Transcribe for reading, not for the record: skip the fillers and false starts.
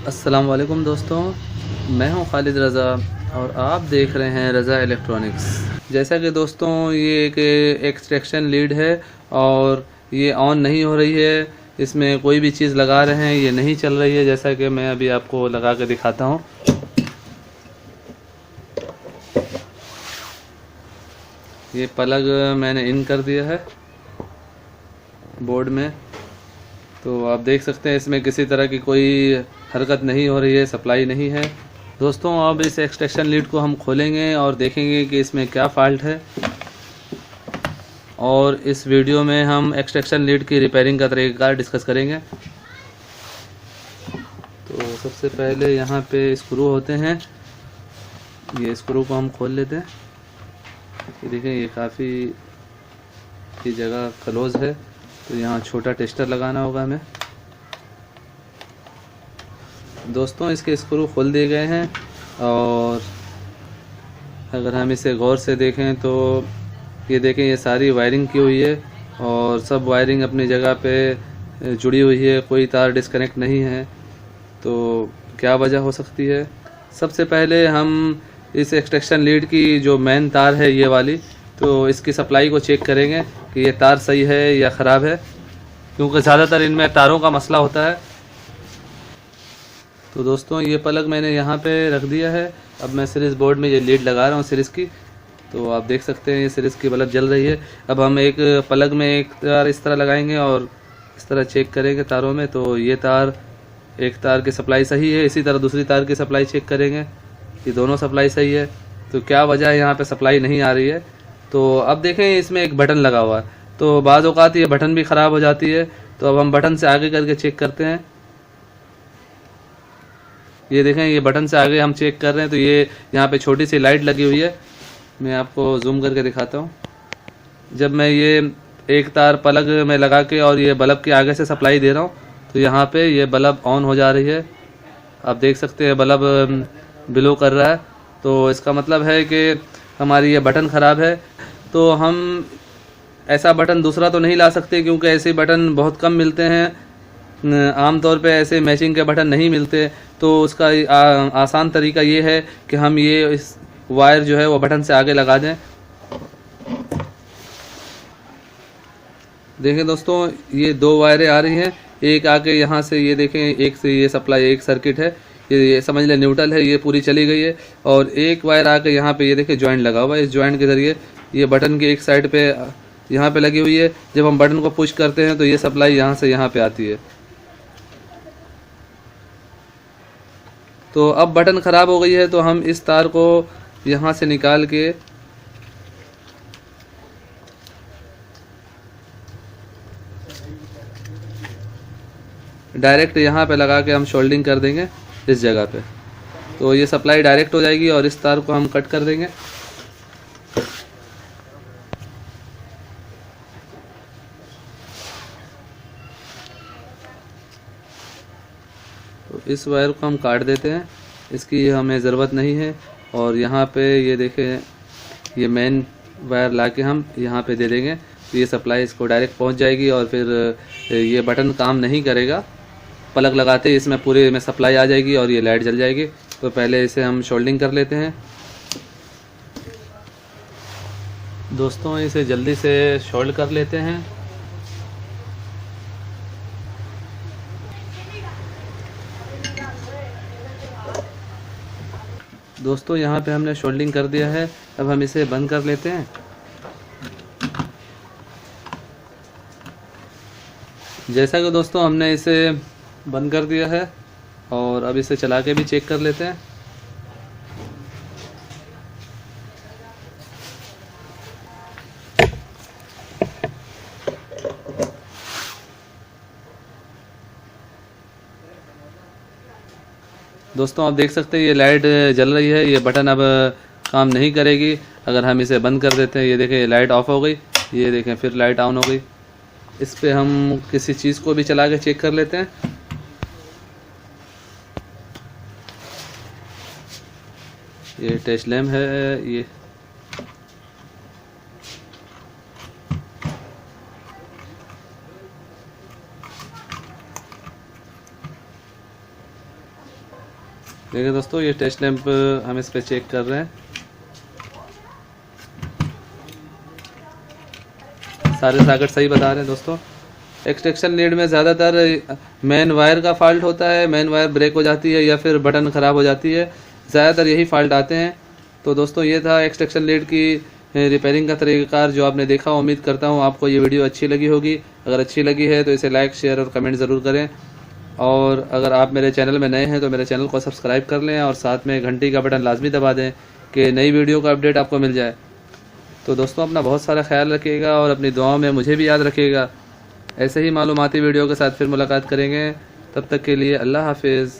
अस्सलाम वालेकुम दोस्तों, मैं हूं खालिद रज़ा और आप देख रहे हैं रज़ा इलेक्ट्रॉनिक्स। जैसा कि दोस्तों ये एक एक्सट्रैक्शन लीड है और ये ऑन नहीं हो रही है। इसमें कोई भी चीज़ लगा रहे हैं ये नहीं चल रही है, जैसा कि मैं अभी आपको लगा के दिखाता हूं। ये प्लग मैंने इन कर दिया है बोर्ड में, तो आप देख सकते हैं इसमें किसी तरह की कोई हरकत नहीं हो रही है, सप्लाई नहीं है। दोस्तों अब इस एक्सट्रैक्शन लीड को हम खोलेंगे और देखेंगे कि इसमें क्या फ़ाल्ट है, और इस वीडियो में हम एक्सट्रैक्शन लीड की रिपेयरिंग का तरीका डिस्कस करेंगे। तो सबसे पहले यहाँ पे स्क्रू होते हैं, ये स्क्रू को हम खोल लेते हैं। ये देखें ये काफ़ी ये जगह क्लोज है, तो यहाँ छोटा टेस्टर लगाना होगा हमें। दोस्तों इसके स्क्रू खोल दिए गए हैं और अगर हम इसे गौर से देखें तो ये देखें ये सारी वायरिंग की हुई है और सब वायरिंग अपनी जगह पे जुड़ी हुई है, कोई तार डिस्कनेक्ट नहीं है। तो क्या वजह हो सकती है? सबसे पहले हम इस एक्सट्रैक्शन लीड की जो मेन तार है ये वाली, तो इसकी सप्लाई को चेक करेंगे कि ये तार सही है या ख़राब है, क्योंकि ज़्यादातर इनमें तारों का मसला होता है। तो दोस्तों ये प्लग मैंने यहाँ पे रख दिया है। अब मैं सीरीज़ बोर्ड में ये लीड लगा रहा हूँ सीरीज़ की, तो आप देख सकते हैं ये सीरीज़ की बल्ब जल रही है। अब हम एक प्लग में एक तार इस तरह लगाएंगे और इस तरह चेक करेंगे तारों में, तो ये तार एक तार की सप्लाई सही है। इसी तरह दूसरी तार की सप्लाई चेक करेंगे, ये दोनों सप्लाई सही है। तो क्या वजह है यहाँ पे सप्लाई नहीं आ रही है? तो अब देखें इसमें एक बटन लगा हुआ है, तो बाज़ औक़ात ये बटन भी ख़राब हो जाती है। तो अब हम बटन से आगे करके चेक करते हैं। ये देखें ये बटन से आगे हम चेक कर रहे हैं, तो ये यहाँ पे छोटी सी लाइट लगी हुई है। मैं आपको जूम करके दिखाता हूँ। जब मैं ये एक तार प्लग में लगा के और ये बल्ब के आगे से सप्लाई दे रहा हूँ, तो यहाँ पे ये बल्ब ऑन हो जा रही है। आप देख सकते हैं बल्ब ब्लो कर रहा है, तो इसका मतलब है कि हमारी ये बटन ख़राब है। तो हम ऐसा बटन दूसरा तो नहीं ला सकते, क्योंकि ऐसे बटन बहुत कम मिलते हैं। आम तौर पे ऐसे मैचिंग के बटन नहीं मिलते। तो उसका आसान तरीका ये है कि हम ये इस वायर जो है वो बटन से आगे लगा दें। देखें दोस्तों ये दो वायरें आ रही हैं, एक आके यहाँ से ये देखें, एक से ये सप्लाई एक सर्किट है, ये समझ लें न्यूट्रल है, ये पूरी चली गई है। और एक वायर आके यहाँ पे ये देखें जॉइंट लगा हुआ है, इस जॉइंट के ज़रिए ये बटन की एक साइड पे यहाँ पे लगी हुई है। जब हम बटन को पुश करते हैं तो ये सप्लाई यहाँ से यहाँ पे आती है। तो अब बटन ख़राब हो गई है, तो हम इस तार को यहाँ से निकाल के डायरेक्ट यहाँ पे लगा के हम सोल्डिंग कर देंगे इस जगह पे। तो ये सप्लाई डायरेक्ट हो जाएगी और इस तार को हम कट कर देंगे। तो इस वायर को हम काट देते हैं, इसकी हमें ज़रूरत नहीं है। और यहाँ पे ये देखें ये मेन वायर ला के हम यहाँ पे दे देंगे, तो ये सप्लाई इसको डायरेक्ट पहुँच जाएगी और फिर ये बटन काम नहीं करेगा। प्लग लगाते ही इसमें पूरे में सप्लाई आ जाएगी और ये लाइट जल जाएगी। तो पहले इसे हम सोल्डिंग कर लेते हैं। दोस्तों इसे जल्दी से सोल्ड कर लेते हैं। दोस्तों यहाँ पे हमने सोल्डिंग कर दिया है, अब हम इसे बंद कर लेते हैं। जैसा कि दोस्तों हमने इसे बंद कर दिया है और अब इसे चला के भी चेक कर लेते हैं। दोस्तों आप देख सकते हैं ये लाइट जल रही है, ये बटन अब काम नहीं करेगी अगर हम इसे बंद कर देते हैं। ये देखें ये लाइट ऑफ हो गई, ये देखें फिर लाइट ऑन हो गई। इस पे हम किसी चीज़ को भी चला के चेक कर लेते हैं। ये टेस्ट लैम्प है ये। देखिए दोस्तों, ये टेस्ट लैंप हम इस पे चेक कर रहे हैं। सारे सॉकेट सही बता रहे हैं दोस्तों। एक्सट्रैक्शन लीड में ज़्यादातर मेन वायर का फॉल्ट होता है, मेन वायर ब्रेक हो जाती है या फिर बटन ख़राब हो जाती है, ज़्यादातर यही फॉल्ट आते हैं। तो दोस्तों ये था एक्सट्रैक्शन लीड की रिपेयरिंग का तरीक़ाकार जो आपने देखा। उम्मीद करता हूँ आपको ये वीडियो अच्छी लगी होगी। अगर अच्छी लगी है तो इसे लाइक, शेयर और कमेंट ज़रूर करें। और अगर आप मेरे चैनल में नए हैं तो मेरे चैनल को सब्सक्राइब कर लें और साथ में घंटी का बटन लाजमी दबा दें कि नई वीडियो का अपडेट आपको मिल जाए। तो दोस्तों अपना बहुत सारा ख्याल रखिएगा और अपनी दुआओं में मुझे भी याद रखिएगा। ऐसे ही मालूमाती वीडियो के साथ फिर मुलाकात करेंगे। तब तक के लिए अल्लाह हाफिज़।